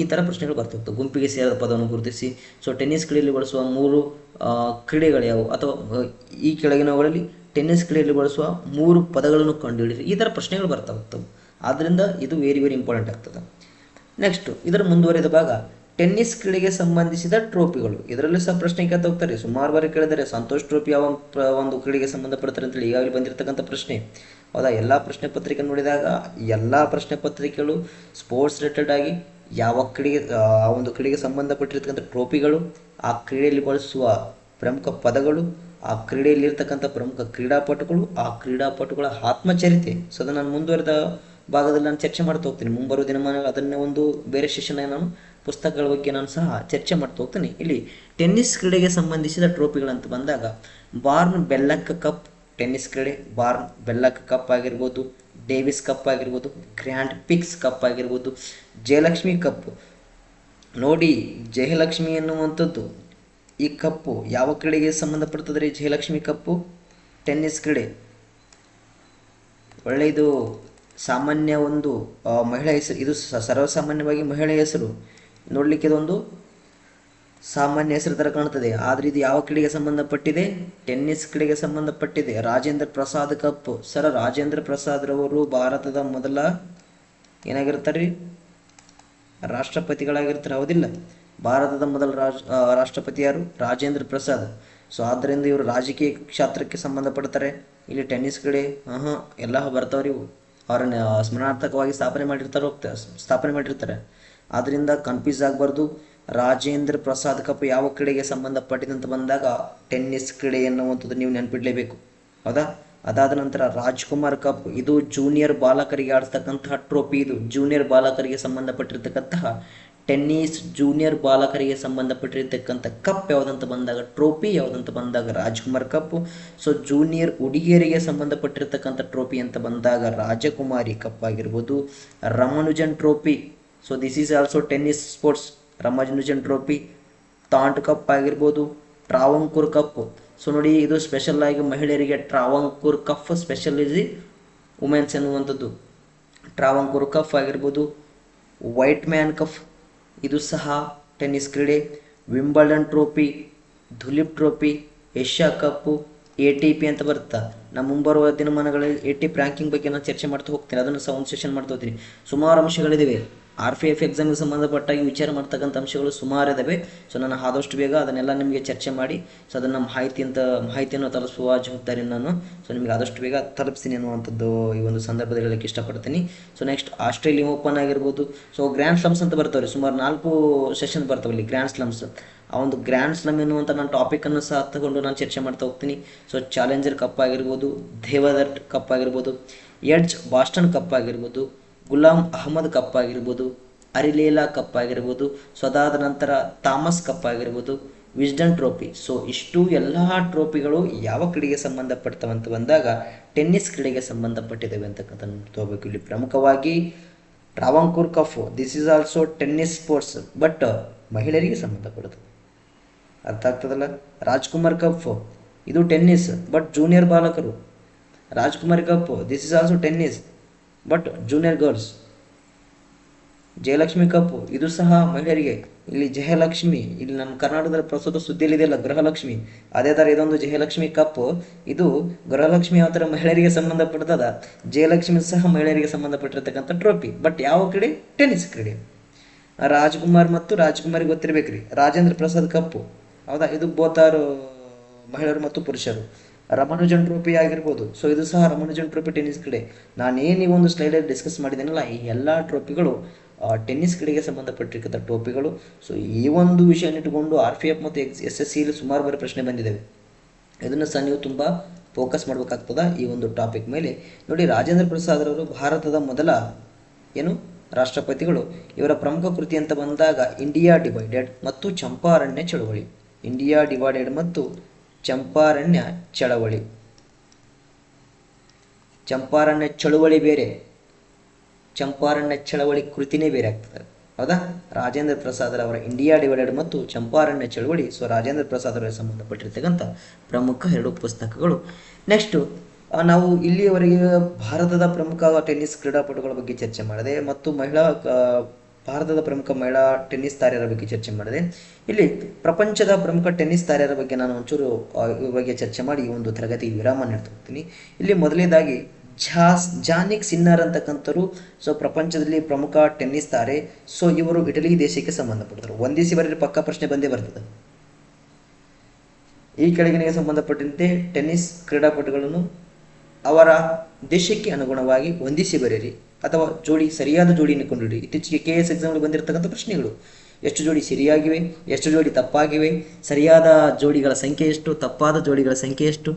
ಈ ಥರ ಪ್ರಶ್ನೆಗಳು ಬರ್ತಿರ್ತವೆ. ಗುಂಪಿಗೆ ಸೇರದ ಪದವನ್ನು ಗುರುತಿಸಿ. ಸೊ ಟೆನ್ನಿಸ್ ಕ್ರೀಡೆಯಲ್ಲಿ ಬಳಸುವ 3 ಕ್ರೀಡೆಗಳು ಯಾವುವು? ಅಥವಾ ಈ ಕೆಳಗಿನವುಗಳಲ್ಲಿ ಟೆನ್ನಿಸ್ ಕ್ರೀಡೆಯಲ್ಲಿ ಬಳಸುವ 3 ಪದಗಳನ್ನು ಕಂಡುಹಿಡಿಯಿರಿ. ಈ ಥರ ಪ್ರಶ್ನೆಗಳು ಬರ್ತಾ ಹೋಗ್ತವೆ. ಆದ್ದರಿಂದ ಇದು ವೆರಿ ಇಂಪಾರ್ಟೆಂಟ್ ಆಗ್ತದೆ. ನೆಕ್ಸ್ಟ್ ಇದರ ಮುಂದುವರೆದ ಭಾಗ, ಟೆನ್ನಿಸ್ ಕ್ರೀಡೆಗೆ ಸಂಬಂಧಿಸಿದ ಟ್ರೋಫಿಗಳು. ಇದರಲ್ಲಿ ಸಹ ಪ್ರಶ್ನೆ ಕೇಳ್ತಾ ಹೋಗ್ತಾರೆ. ಸುಮಾರು ಬಾರಿ ಕೇಳಿದರೆ ಸಂತೋಷ್ ಟ್ರೋಫಿ ಯಾವ ಒಂದು ಕ್ರೀಡೆಗೆ ಸಂಬಂಧಪಡ್ತಾರೆ ಅಂತೇಳಿ ಈಗಾಗಲೇ ಬಂದಿರತಕ್ಕಂಥ ಪ್ರಶ್ನೆ, ಹೌದಾ? ಎಲ್ಲ ಪ್ರಶ್ನೆ ಪತ್ರಿಕೆ ನೋಡಿದಾಗ ಎಲ್ಲ ಪ್ರಶ್ನೆ ಪತ್ರಿಕೆಗಳು ಸ್ಪೋರ್ಟ್ಸ್ ರಿಲೇಟೆಡ್ ಆಗಿ ಯಾವ ಕ್ರೀಡೆಗೆ ಆ ಒಂದು ಕ್ರೀಡೆಗೆ ಸಂಬಂಧಪಟ್ಟಿರ್ತಕ್ಕಂಥ ಟ್ರೋಫಿಗಳು, ಆ ಕ್ರೀಡೆಯಲ್ಲಿ ಬಳಸುವ ಪ್ರಮುಖ ಪದಗಳು, ಆ ಕ್ರೀಡೆಯಲ್ಲಿರ್ತಕ್ಕಂಥ ಪ್ರಮುಖ ಕ್ರೀಡಾಪಟುಗಳು, ಆ ಕ್ರೀಡಾಪಟುಗಳ ಆತ್ಮಚರಿತೆ. ಸೊ ಅದನ್ನು ನಾನು ಮುಂದುವರೆದ ಭಾಗದಲ್ಲಿ ನಾನು ಚರ್ಚೆ ಮಾಡ್ತಾ ಹೋಗ್ತೀನಿ. ಮುಂಬರುವ ದಿನಮಾನ ಅದನ್ನೇ ಒಂದು ಬೇರೆ ಸೆಷನ್ ನಾನು ಪುಸ್ತಕಗಳ ಬಗ್ಗೆ ನಾನು ಸಹ ಚರ್ಚೆ ಮಾಡ್ತಾ ಹೋಗ್ತೀನಿ. ಇಲ್ಲಿ ಟೆನ್ನಿಸ್ ಕ್ರೀಡೆಗೆ ಸಂಬಂಧಿಸಿದ ಟ್ರೋಫಿಗಳಂತ ಬಂದಾಗ, ಬಾರ್ನ್ ಬೆಲ್ಲಕ್ ಕಪ್ ಟೆನ್ನಿಸ್ ಕ್ರೀಡೆ, ಬಾರ್ನ್ ಬೆಲ್ಲಕ್ ಕಪ್ ಆಗಿರ್ಬೋದು, ಡೇವಿಸ್ ಕಪ್ ಆಗಿರ್ಬೋದು, ಗ್ರ್ಯಾಂಡ್ ಪಿಕ್ಸ್ ಕಪ್ ಆಗಿರ್ಬೋದು, ಜಯಲಕ್ಷ್ಮಿ ಕಪ್. ನೋಡಿ, ಜಯಲಕ್ಷ್ಮಿ ಎನ್ನುವಂಥದ್ದು ಈ ಕಪ್ಪು ಯಾವ ಕ್ರೀಡೆಗೆ ಸಂಬಂಧಪಡ್ತದೆ? ಜಯಲಕ್ಷ್ಮಿ ಕಪ್ಪು ಟೆನ್ನಿಸ್ ಕ್ರೀಡೆ. ಒಳ್ಳೆಯದು. ಸಾಮಾನ್ಯ ಒಂದು ಮಹಿಳಾ ಹೆಸರು, ಇದು ಸರ್ವಸಾಮಾನ್ಯವಾಗಿ ಮಹಿಳೆಯ ಹೆಸರು. ನೋಡಲಿಕ್ಕೆ ಇದೊಂದು ಸಾಮಾನ್ಯ ಹೆಸರು ಥರ ಕಾಣ್ತದೆ, ಆದರೆ ಇದು ಯಾವ ಕ್ರೀಡೆಗೆ ಸಂಬಂಧಪಟ್ಟಿದೆ? ಟೆನ್ನಿಸ್ ಕ್ರೀಡೆಗೆ ಸಂಬಂಧಪಟ್ಟಿದೆ. ರಾಜೇಂದ್ರ ಪ್ರಸಾದ್ ಕಪ್. ಸರ್, ರಾಜೇಂದ್ರ ಪ್ರಸಾದ್ ರವರು ಭಾರತದ ಮೊದಲ ಏನಾಗಿರ್ತಾರೆ? ರಾಷ್ಟ್ರಪತಿಗಳಾಗಿರ್ತಾರೆ, ಹೌದಿಲ್ಲ? ಭಾರತದ ಮೊದಲ ರಾಷ್ಟ್ರಪತಿ ಯಾರು? ರಾಜೇಂದ್ರ ಪ್ರಸಾದ್. ಸೊ ಆದ್ದರಿಂದ ಇವರು ರಾಜಕೀಯ ಕ್ಷೇತ್ರಕ್ಕೆ ಸಂಬಂಧಪಡ್ತಾರೆ. ಇಲ್ಲಿ ಟೆನ್ನಿಸ್ ಕ್ರೀಡೆ ಎಲ್ಲ ಬರ್ತಾವ್ರಿ. ಇವು ಅವರನ್ನು ಸ್ಮರಣಾರ್ಥಕವಾಗಿ ಸ್ಥಾಪನೆ ಮಾಡಿರ್ತಾರೆ. ಆದ್ದರಿಂದ ಕನ್ಫ್ಯೂಸ್ ಆಗಬಾರ್ದು. ರಾಜೇಂದ್ರ ಪ್ರಸಾದ್ ಕಪ್ ಯಾವ ಕ್ರೀಡೆಗೆ ಸಂಬಂಧಪಟ್ಟಿದೆ ಅಂತ ಬಂದಾಗ ಟೆನ್ನಿಸ್ ಕ್ರೀಡೆ ಎನ್ನುವಂಥದ್ದು ನೀವು ನೆನಪಿಡಲೇಬೇಕು, ಹೌದಾ? ಅದಾದ ನಂತರ ರಾಜ್ಕುಮಾರ್ ಕಪ್, ಇದು ಜೂನಿಯರ್ ಬಾಲಕರಿಗೆ ಆಡ್ತಕ್ಕಂತಹ ಟ್ರೋಫಿ. ಇದು ಜೂನಿಯರ್ ಬಾಲಕರಿಗೆ ಸಂಬಂಧಪಟ್ಟಿರ್ತಕ್ಕಂತಹ ಟೆನ್ನಿಸ್ ಜೂನಿಯರ್ ಬಾಲಕರಿಗೆ ಸಂಬಂಧಪಟ್ಟಿರ್ತಕ್ಕಂಥ ಕಪ್ ಯಾವುದಂತ ಬಂದಾಗ, ಟ್ರೋಫಿ ಯಾವುದಂತ ಬಂದಾಗ ರಾಜ್ಕುಮಾರ್ ಕಪ್. ಸೊ ಜೂನಿಯರ್ ಹುಡುಗಿಯರಿಗೆ ಸಂಬಂಧಪಟ್ಟಿರ್ತಕ್ಕಂಥ ಟ್ರೋಫಿ ಅಂತ ಬಂದಾಗ ರಾಜಕುಮಾರಿ ಕಪ್ ಆಗಿರ್ಬೋದು. Ramanujan trophy, so this is also tennis sports. Ramanujan trophy, ತಾಂಟ್ ಕಪ್ ಆಗಿರ್ಬೋದು, ಟ್ರಾವಂಕೂರ್ ಕಪ್. ಸೊ ನೋಡಿ, ಇದು ಸ್ಪೆಷಲ್ ಆಗಿ ಮಹಿಳೆಯರಿಗೆ Travancore cup, special is women's ಎನ್ನುವಂಥದ್ದು. ಟ್ರಾವಂಕೂರ್ ಕಪ್ ಆಗಿರ್ಬೋದು, ವೈಟ್ ಮ್ಯಾನ್ ಕಪ್, ಇದು ಸಹ ಟೆನ್ನಿಸ್ ಕ್ರೀಡೆ. Wimbledon trophy, Duleep trophy, Asia cup, ATP ಅಂತ ಬರುತ್ತಾ. ನಾನು ಮುಂಬರುವ ದಿನಮಾನಗಳಲ್ಲಿ ATP ರ್ಯಾಂಕಿಂಗ್ ಬಗ್ಗೆ ನಾನು ಚರ್ಚೆ ಮಾಡ್ತಾ ಹೋಗ್ತೀನಿ. ಅದನ್ನು ಸಹ ಒಂದು ಸೆಷನ್ ಮಾಡ್ತಾ ಹೋಗ್ತೀನಿ. ಸುಮಾರು ಅಂಶಗಳಿವೆ. RPF ಎಕ್ಸಾಮ್ಗೆ ಸಂಬಂಧಪಟ್ಟಾಗಿ ವಿಚಾರ ಮಾಡ್ತಕ್ಕಂಥ ಅಂಶಗಳು ಸುಮಾರು ಇದ್ದಾವೆ. ಸೊ ನಾನು ಆದಷ್ಟು ಬೇಗ ಅದನ್ನೆಲ್ಲ ನಿಮಗೆ ಚರ್ಚೆ ಮಾಡಿ ಸೊ ಅದನ್ನು ಮಾಹಿತಿಯನ್ನು ತಲುಪಿಸುವ ಜವಾಬ್ದಾರಿ ನಾನು ಸೊ ನಿಮಗೆ ಆದಷ್ಟು ಬೇಗ ತಲುಪಿಸ್ತೀನಿ ಅನ್ನುವಂಥದ್ದು ಈ ಒಂದು ಸಂದರ್ಭದಲ್ಲಿ ಹೇಳಕ್ಕೆ ಇಷ್ಟಪಡ್ತೀನಿ. ಸೊ ನೆಕ್ಸ್ಟ್ ಆಸ್ಟ್ರೇಲಿಯನ್ ಓಪನ್ ಆಗಿರ್ಬೋದು. ಸೊ ಗ್ರ್ಯಾಂಡ್ ಸ್ಲಮ್ಸ್ ಅಂತ ಬರ್ತಾವೆ, ಸುಮಾರು 4 ಸೆಷನ್ ಬರ್ತಾವೆ ಇಲ್ಲಿ ಗ್ರ್ಯಾಂಡ್ ಸ್ಲಮ್ಸ್. ಆ ಒಂದು ಗ್ರ್ಯಾಂಡ್ ಸ್ಲಮ್ ಎನ್ನುವಂಥ ನಾನು ಟಾಪಿಕನ್ನು ಸಹ ತಗೊಂಡು ನಾನು ಚರ್ಚೆ ಮಾಡ್ತಾ ಹೋಗ್ತೀನಿ. ಸೊ ಚಾಲೆಂಜರ್ ಕಪ್ ಆಗಿರ್ಬೋದು, ದೇವದತ್ ಕಪ್ ಆಗಿರ್ಬೋದು, ಎಡ್ಜ್ ಬಾಸ್ಟನ್ ಕಪ್ ಆಗಿರ್ಬೋದು, ಗುಲಾಮ್ ಅಹಮದ್ ಕಪ್ ಆಗಿರ್ಬೋದು, ಅರಿಲೇಲಾ ಕಪ್ ಆಗಿರ್ಬೋದು, ಸೊ ಅದಾದ ನಂತರ ಥಾಮಸ್ ಕಪ್ ಆಗಿರ್ಬೋದು, ವಿಸ್ಡನ್ ಟ್ರೋಫಿ. ಸೊ ಇಷ್ಟು ಎಲ್ಲ ಟ್ರೋಫಿಗಳು ಯಾವ ಕ್ರೀಡೆಗೆ ಸಂಬಂಧಪಡ್ತವಂತ ಬಂದಾಗ ಟೆನ್ನಿಸ್ ಕ್ರೀಡೆಗೆ ಸಂಬಂಧಪಟ್ಟಿದ್ದಾವೆ ಅಂತಕ್ಕಂಥ ತಗೋಬೇಕು. ಇಲ್ಲಿ ಪ್ರಮುಖವಾಗಿ Travancore cup, this is also tennis sports, but ಮಹಿಳೆಯರಿಗೆ ಸಂಬಂಧಪಡುತ್ತದೆ. ಅರ್ಥ ಆಗ್ತದಲ್ಲ. ರಾಜ್ಕುಮಾರ್ ಕಪ್, ಇದು ಟೆನ್ನಿಸ್ ಬಟ್ ಜೂನಿಯರ್ ಬಾಲಕರು. Rajkumari cup, this is also tennis but junior girls. Jayalakshmi cup, ಇದು ಸಹ ಮಹಿಳೆಯರಿಗೆ. ಇಲ್ಲಿ ಜಯಲಕ್ಷ್ಮಿ, ಇಲ್ಲಿ ನಮ್ಮ ಕರ್ನಾಟಕದಲ್ಲಿ ಪ್ರಸ್ತುತ ಸುದ್ದಿಯಲ್ಲಿದೆಯಲ್ಲ ಗೃಹಲಕ್ಷ್ಮಿ, ಅದೇ ಥರ ಇದೊಂದು ಜಯಲಕ್ಷ್ಮಿ ಕಪ್. ಇದು ಗೃಹಲಕ್ಷ್ಮಿ ಯಾವ ಥರ ಮಹಿಳೆಯರಿಗೆ ಸಂಬಂಧಪಡ್ತದ, ಜಯಲಕ್ಷ್ಮಿ ಸಹ ಮಹಿಳೆಯರಿಗೆ ಸಂಬಂಧಪಟ್ಟಿರ್ತಕ್ಕಂಥ ಟ್ರೋಫಿ. ಬಟ್ ಯಾವ ಕ್ರೀಡೆ? ಟೆನ್ನಿಸ್ ಕ್ರೀಡೆ. ರಾಜ್ಕುಮಾರ್ ಮತ್ತು ರಾಜ್ಕುಮಾರಿ ಗೊತ್ತಿರಬೇಕ್ರಿ. ರಾಜೇಂದ್ರ ಪ್ರಸಾದ್ ಕಪ್ಪು, ಹೌದಾ, ಇದು ಬೋತಾರು ಮಹಿಳೆಯರು ಮತ್ತು ಪುರುಷರು. ರಮನುಜನ್ ಟ್ರೋಫಿ ಆಗಿರ್ಬೋದು. ಸೊ ಇದು ಸಹ ರಮನುಜನ್ ಟ್ರೋಫಿ ಟೆನ್ನಿಸ್ ಕ್ರೀಡೆ. ನಾನೇನು ಈ ಒಂದು ಸ್ಲೈಡಲ್ಲಿ ಡಿಸ್ಕಸ್ ಮಾಡಿದ್ದೇನಲ್ಲ, ಈ ಎಲ್ಲ ಟ್ರೋಫಿಗಳು ಟೆನ್ನಿಸ್ ಕ್ರೀಡೆಗೆ ಸಂಬಂಧಪಟ್ಟಿರ್ತಕ್ಕಂಥ ಟ್ರೋಫಿಗಳು. ಸೊ ಈ ಒಂದು ವಿಷಯನ ಇಟ್ಟುಕೊಂಡು RPF ಮತ್ತು SSCಯಲ್ಲಿ ಸುಮಾರು ಬಾರಿ ಪ್ರಶ್ನೆ ಬಂದಿದ್ದಾವೆ. ಇದನ್ನು ಸಹ ನೀವು ತುಂಬ ಫೋಕಸ್ ಮಾಡಬೇಕಾಗ್ತದ ಈ ಒಂದು ಟಾಪಿಕ್ ಮೇಲೆ. ನೋಡಿ, ರಾಜೇಂದ್ರ ಪ್ರಸಾದ್ ಅವರು ಭಾರತದ ಮೊದಲ ರಾಷ್ಟ್ರಪತಿಗಳು. ಇವರ ಪ್ರಮುಖ ಕೃತಿ ಅಂತ ಬಂದಾಗ ಇಂಡಿಯಾ ಡಿವೈಡೆಡ್ ಮತ್ತು ಚಂಪಾರಣ್ಯ ಚಳವಳಿ. ಇಂಡಿಯಾ ಡಿವೈಡೆಡ್ ಮತ್ತು ಚಂಪಾರಣ್ಯ ಚಳವಳಿ. ಚಂಪಾರಣ್ಯ ಚಳವಳಿ ಬೇರೆ, ಚಂಪಾರಣ್ಯ ಚಳವಳಿ ಕೃತಿನೇ ಬೇರೆ ಆಗ್ತದೆ, ಹೌದಾ. ರಾಜೇಂದ್ರ ಪ್ರಸಾದ್ ಅವರ ಇಂಡಿಯಾ ಡಿವೈಡೆಡ್ ಮತ್ತು ಚಂಪಾರಣ್ಯ ಚಳವಳಿ. ಸೊ ರಾಜೇಂದ್ರ ಪ್ರಸಾದ್ ಅವರಿಗೆ ಸಂಬಂಧಪಟ್ಟಿರ್ತಕ್ಕಂಥ ಪ್ರಮುಖ 2 ಪುಸ್ತಕಗಳು. ನೆಕ್ಸ್ಟು ನಾವು ಇಲ್ಲಿಯವರೆಗೆ ಭಾರತದ ಪ್ರಮುಖ ಟೆನ್ನಿಸ್ ಕ್ರೀಡಾಪಟುಗಳ ಬಗ್ಗೆ ಚರ್ಚೆ ಮಾಡಿದೆ ಮತ್ತು ಭಾರತದ ಪ್ರಮುಖ ಮಹಿಳಾ ಟೆನ್ನಿಸ್ ತಾರೆಯರ ಬಗ್ಗೆ ಚರ್ಚೆ ಮಾಡಿದೆ. ಇಲ್ಲಿ ಪ್ರಪಂಚದ ಪ್ರಮುಖ ಟೆನ್ನಿಸ್ ತಾರೆಯರ ಬಗ್ಗೆ ನಾನು ಒಂಚೂರು ಇವ್ರ ಬಗ್ಗೆ ಚರ್ಚೆ ಮಾಡಿ ಈ ಒಂದು ತರಗತಿ ವಿರಾಮ ನೀಡ್ತಾ ಹೋಗ್ತೀನಿ. ಇಲ್ಲಿ ಮೊದಲನೇದಾಗಿ ಜಾನಿಕ್ ಸಿನ್ನರ್ ಅಂತಕ್ಕಂಥವ್ರು. ಸೊ ಪ್ರಪಂಚದಲ್ಲಿ ಪ್ರಮುಖ ಟೆನ್ನಿಸ್ ತಾರೆ. ಸೊ ಇವರು ಇಟಲಿ ದೇಶಕ್ಕೆ ಸಂಬಂಧಪಡ್ತಾರೆ. ಒಂದಿಸಿ ಬರೀ ಪಕ್ಕ ಪ್ರಶ್ನೆ ಬಂದೇ ಬರ್ತದೆ. ಈ ಕೆಳಗಿನ ಸಂಬಂಧಪಟ್ಟಂತೆ ಟೆನ್ನಿಸ್ ಕ್ರೀಡಾಪಟುಗಳನ್ನು ಅವರ ದೇಶಕ್ಕೆ ಅನುಗುಣವಾಗಿ ಹೊಂದಿಸಿ ಬರೆಯಿರಿ ಅಥವಾ ಸರಿಯಾದ ಜೋಡಿಯನ್ನು ಕೊಂಡಿರಿ. ಇತ್ತೀಚೆಗೆ KS ಎಕ್ಸಾಮ್ಗೆ ಬಂದಿರತಕ್ಕಂಥ ಪ್ರಶ್ನೆಗಳು: ಎಷ್ಟು ಜೋಡಿ ಸರಿಯಾಗಿವೆ, ಎಷ್ಟು ಜೋಡಿ ತಪ್ಪಾಗಿವೆ, ಸರಿಯಾದ ಜೋಡಿಗಳ ಸಂಖ್ಯೆ ಎಷ್ಟು, ತಪ್ಪಾದ ಜೋಡಿಗಳ ಸಂಖ್ಯೆ ಎಷ್ಟು,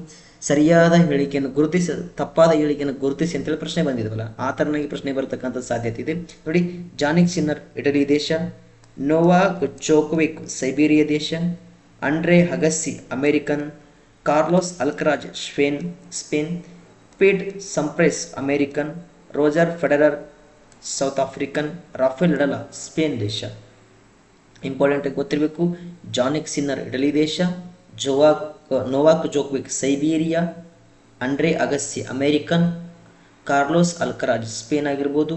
ಸರಿಯಾದ ಹೇಳಿಕೆಯನ್ನು ಗುರುತಿಸಿ ತಪ್ಪಾದ ಹೇಳಿಕೆಯನ್ನು ಗುರುತಿಸಿ ಅಂತೇಳಿ ಪ್ರಶ್ನೆ ಬಂದಿದ್ವಲ್ಲ, ಆ ಥರನಾಗಿ ಪ್ರಶ್ನೆ ಬರತಕ್ಕಂಥ ಸಾಧ್ಯತೆ ಇದೆ. ನೋಡಿ, ಜಾನಿಕ್ ಸಿನ್ನರ್ ಇಟಲಿ ದೇಶ, ನೋವಾಕ್ ಜೋಕೋವಿಕ್ ಸೈಬೀರಿಯಾ ದೇಶ, Andre Agassi American, Carlos Alcaraz Spain, Pete Sampras American, Roger Federer South African, Rafael Nadal Spain ದೇಶ. ಇಂಪಾರ್ಟೆಂಟ್ ಆಗಿ ಗೊತ್ತಿರಬೇಕು. ಜಾನಿಕ್ ಸಿನ್ನರ್ ಇಟಲಿ ದೇಶ, Novak Djokovic Siberia, Andre Agassi American, Carlos Alcaraz Spain ಆಗಿರ್ಬೋದು,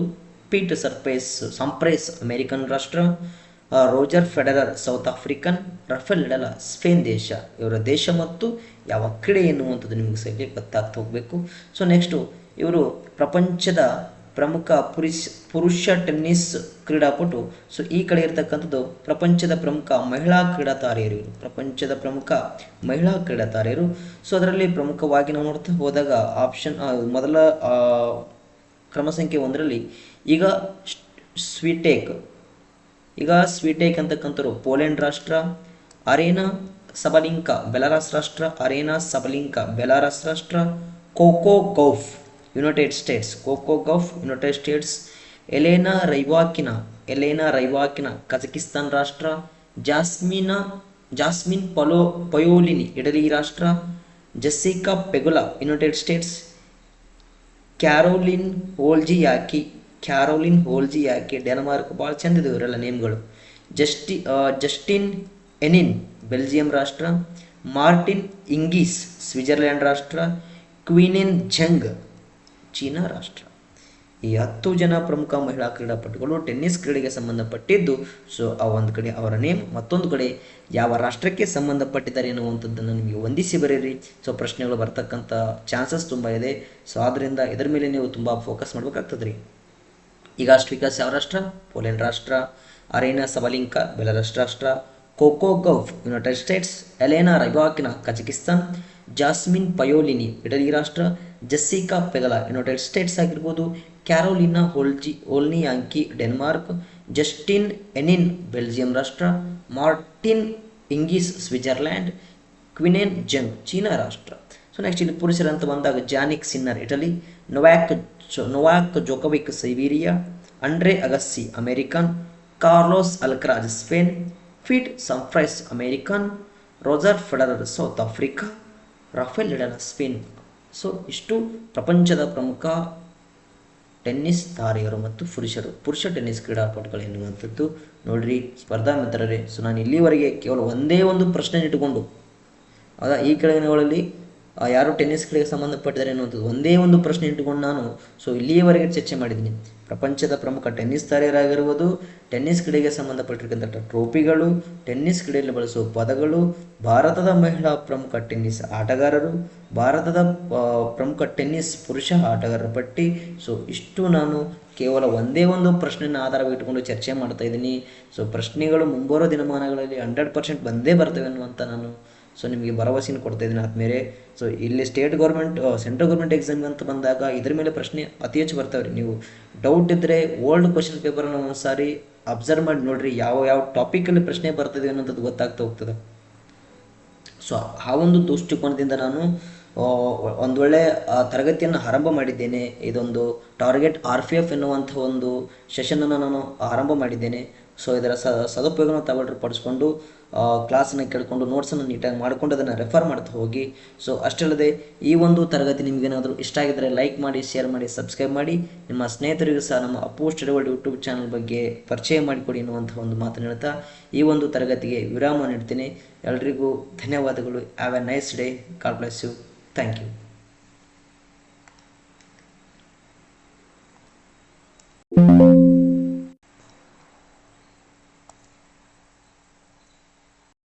Pete Sampras American ರಾಷ್ಟ್ರ, Roger Federer South African, Rafael Nadal Spain ದೇಶ. ಇವರ ದೇಶ ಮತ್ತು ಯಾವ ಕ್ರೀಡೆ ಎನ್ನುವಂಥದ್ದು ನಿಮಗೆ ಸಹ ಗೊತ್ತಾಗ್ತಾ ಹೋಗಬೇಕು. ಸೊ ನೆಕ್ಸ್ಟು ಇವರು ಪ್ರಪಂಚದ ಪ್ರಮುಖ ಪುರುಷ ಟೆನ್ನಿಸ್ ಕ್ರೀಡಾಪಟು. ಸೊ ಈ ಕಡೆ ಇರತಕ್ಕಂಥದ್ದು ಪ್ರಪಂಚದ ಪ್ರಮುಖ ಮಹಿಳಾ ಕ್ರೀಡಾ ತಾರೆಯರು. ಇವರು ಪ್ರಪಂಚದ ಪ್ರಮುಖ ಮಹಿಳಾ ಕ್ರೀಡಾ ತಾರೆಯರು. ಸೊ ಅದರಲ್ಲಿ ಪ್ರಮುಖವಾಗಿ ನಾವು ನೋಡ್ತಾ ಹೋದಾಗ ಮೊದಲ ಕ್ರಮ ಸಂಖ್ಯೆ 1ರಲ್ಲಿ ಈಗ ಸ್ವೀಟೇಕ್ ಅಂತಕ್ಕಂಥವ್ರು ಪೋಲೆಂಡ್ ರಾಷ್ಟ್ರ, ಅರೇನಾ ಸಬಲಿಂಕಾ ಬೆಲಾರಸ್ ರಾಷ್ಟ್ರ, Coco Gauff United States, Elena Rybakina Kazakhstan ರಾಷ್ಟ್ರ, ಜಾಸ್ಮಿನ್ ಪಯೋಲಿನಿ ಇಟಲಿ ರಾಷ್ಟ್ರ, Jessica Pegula United States, Caroline ಹೋಲ್ಜಿಯಾಕಿ ಡೆನ್ಮಾರ್ಕ್. ಭಾಳ ಚಂದ ಇದೆ ಇವರೆಲ್ಲ ನೇಮ್ಗಳು. ಜಸ್ಟಿನ್ ಎನಿನ್ ಬೆಲ್ಜಿಯಂ ರಾಷ್ಟ್ರ, ಮಾರ್ಟಿನ್ ಇಂಗೀಸ್ ಸ್ವಿಟ್ಜರ್ಲ್ಯಾಂಡ್ ರಾಷ್ಟ್ರ, ಕ್ವೀನೆನ್ ಝೆಂಗ್ ಚೀನಾ ರಾಷ್ಟ್ರ. ಈ 10 ಜನ ಪ್ರಮುಖ ಮಹಿಳಾ ಕ್ರೀಡಾಪಟುಗಳು ಟೆನ್ನಿಸ್ ಕ್ರೀಡೆಗೆ ಸಂಬಂಧಪಟ್ಟಿದ್ದು. ಸೊ ಆ ಒಂದು ಕಡೆ ಅವರ ನೇಮ್, ಮತ್ತೊಂದು ಕಡೆ ಯಾವ ರಾಷ್ಟ್ರಕ್ಕೆ ಸಂಬಂಧಪಟ್ಟಿದ್ದಾರೆ ಎನ್ನುವಂಥದ್ದನ್ನು ನಿಮಗೆ ಹೊಂದಿಸಿ ಬರೀರಿ. ಸೊ ಪ್ರಶ್ನೆಗಳು ಬರ್ತಕ್ಕಂಥ ಚಾನ್ಸಸ್ ತುಂಬ ಇದೆ. ಸೊ ಆದ್ದರಿಂದ ಇದರ ಮೇಲೆ ನೀವು ತುಂಬ ಫೋಕಸ್ ಮಾಡಬೇಕಾಗ್ತದೆ ರೀ. ಈಗಾ ಸ್ವಿಕಾಸ್ ಯಾವ ರಾಷ್ಟ್ರ? ಪೋಲೆಂಡ್ ರಾಷ್ಟ್ರ. ಅರೇನಾ ಸಬಲಿಂಕಾ ಬೆಲಾರಸ್ ರಾಷ್ಟ್ರ. Coco Gauff United States. Elena Rybakina Kazakhstan. Jasmine Paolini Italy ರಾಷ್ಟ್ರ. ಜೆಸ್ಸಿಕಾ ಪೆಗಲಾ ಯುನೈಟೆಡ್ ಸ್ಟೇಟ್ಸ್ ಆಗಿರ್ಬೋದು. Caroline Wozniacki Denmark. Justine Henin Belgium ರಾಷ್ಟ್ರ. Martina Hingis Switzerland. Qinwen Zheng China ರಾಷ್ಟ್ರ. ಸೊ ನೆಕ್ಸ್ಟ್ ಇಲ್ಲಿ ಪುರುಷರಂತ ಬಂದಾಗ Jannik Sinner Italy. Novak Djokovic Siberia. Andre Agassi American. Carlos Alcaraz Spain. Pete Sampras American. Roger Federer South Africa. Rafael Nadal Spain. So ಇಷ್ಟು ಪ್ರಪಂಚದ ಪ್ರಮುಖ tennis ತಾರೆಯರು ಮತ್ತು ಪುರುಷ ಟೆನ್ನಿಸ್ ಕ್ರೀಡಾಪಟುಗಳು ಎನ್ನುವಂಥದ್ದು ನೋಡ್ರಿ ಸ್ಪರ್ಧಾ ಮಿತ್ರರೇ. ಸೊ ನಾನು ಇಲ್ಲಿವರೆಗೆ ಕೇವಲ ಒಂದೇ ಒಂದು ಪ್ರಶ್ನೆ ಇಟ್ಟುಕೊಂಡು ಈ ಕೆಳಗಿನಗಳಲ್ಲಿ ಯಾರು ಟೆನ್ನಿಸ್ ಕ್ರೀಡೆಗೆ ಸಂಬಂಧಪಟ್ಟಿದ್ದಾರೆ ಅನ್ನುವಂಥದ್ದು ಒಂದೇ ಒಂದು ಪ್ರಶ್ನೆ ಇಟ್ಟುಕೊಂಡು ನಾನು ಇಲ್ಲಿಯವರೆಗೆ ಚರ್ಚೆ ಮಾಡಿದ್ದೀನಿ. ಪ್ರಪಂಚದ ಪ್ರಮುಖ ಟೆನ್ನಿಸ್ ತಾರೆಯರಾಗಿರುವುದು, ಟೆನ್ನಿಸ್ ಕ್ರೀಡೆಗೆ ಸಂಬಂಧಪಟ್ಟಿರ್ತಕ್ಕಂಥ ಟ್ರೋಫಿಗಳು, ಟೆನ್ನಿಸ್ ಕ್ರೀಡೆಯಲ್ಲಿ ಬಳಸುವ ಪದಗಳು, ಭಾರತದ ಮಹಿಳಾ ಪ್ರಮುಖ ಟೆನ್ನಿಸ್ ಆಟಗಾರರು, ಭಾರತದ ಪ್ರಮುಖ ಟೆನ್ನಿಸ್ ಪುರುಷ ಆಟಗಾರರ ಪಟ್ಟಿ. ಸೊ ಇಷ್ಟು ನಾನು ಕೇವಲ ಒಂದೇ ಒಂದು ಪ್ರಶ್ನೆಯನ್ನು ಆಧಾರವಿಟ್ಟುಕೊಂಡು ಚರ್ಚೆ ಮಾಡ್ತಾ ಇದ್ದೀನಿ. ಸೊ ಪ್ರಶ್ನೆಗಳು ಮುಂಬರುವ ದಿನಮಾನಗಳಲ್ಲಿ 100% ಬಂದೇ ಬರ್ತವೆ ಅನ್ನುವಂಥ ನಾನು ನಿಮಗೆ ಭರವಸೆಯನ್ನು ಕೊಡ್ತಾ ಇದ್ದೀನಿ ಆದಮೇಲೆ. ಸೊ ಇಲ್ಲಿ state government central government exam ಅಂತ ಬಂದಾಗ ಇದ್ರ ಮೇಲೆ ಪ್ರಶ್ನೆ ಅತಿ ಹೆಚ್ಚು ಬರ್ತಾವೆ ರೀ. ನೀವು ಡೌಟ್ ಇದ್ದರೆ ಓಲ್ಡ್ ಕ್ವಶನ್ ಪೇಪರನ್ನು ಒಂದು ಸಾರಿ ಅಬ್ಸರ್ವ್ ಮಾಡಿ ನೋಡಿರಿ, ಯಾವ ಟಾಪಿಕಲ್ಲಿ ಪ್ರಶ್ನೆ ಬರ್ತದೆ ಅನ್ನೋಂಥದ್ದು ಗೊತ್ತಾಗ್ತಾ ಹೋಗ್ತದೆ. ಸೊ ಆ ಒಂದು ದೃಷ್ಟಿಕೋನದಿಂದ ನಾನು ಒಂದು ಒಳ್ಳೆಯ ತರಗತಿಯನ್ನು ಆರಂಭ ಮಾಡಿದ್ದೇನೆ. ಇದೊಂದು ಟಾರ್ಗೆಟ್ RPF ಎನ್ನುವಂಥ ಒಂದು ಸೆಷನನ್ನು ನಾನು ಆರಂಭ ಮಾಡಿದ್ದೇನೆ. ಸೊ ಇದರ ಸದುಪಯೋಗವನ್ನು ತಗೊಳ್ರಿ, ಪಡಿಸ್ಕೊಂಡು ಕ್ಲಾಸನ್ನು ಕೇಳಿಕೊಂಡು ನೋಟ್ಸನ್ನು ನೀಟಾಗಿ ಮಾಡಿಕೊಂಡು ಅದನ್ನು ರೆಫರ್ ಮಾಡ್ತಾ ಹೋಗಿ. ಸೊ ಅಷ್ಟಲ್ಲದೆ ಈ ಒಂದು ತರಗತಿ ನಿಮಗೇನಾದರೂ ಇಷ್ಟ ಆಗಿದ್ದರೆ ಲೈಕ್ ಮಾಡಿ, ಶೇರ್ ಮಾಡಿ, ಸಬ್ಸ್ಕ್ರೈಬ್ ಮಾಡಿ. ನಿಮ್ಮ ಸ್ನೇಹಿತರಿಗೂ ಸಹ ನಮ್ಮ Appu study world YouTube channel ಬಗ್ಗೆ ಪರಿಚಯ ಮಾಡಿಕೊಡಿ ಎನ್ನುವಂಥ ಒಂದು ಮಾತನ್ನು ಹೇಳ್ತಾ ಈ ಒಂದು ತರಗತಿಗೆ ವಿರಾಮ ನೀಡ್ತೀನಿ. ಎಲ್ರಿಗೂ ಧನ್ಯವಾದಗಳು. Have a nice day. God bless you. Thank you.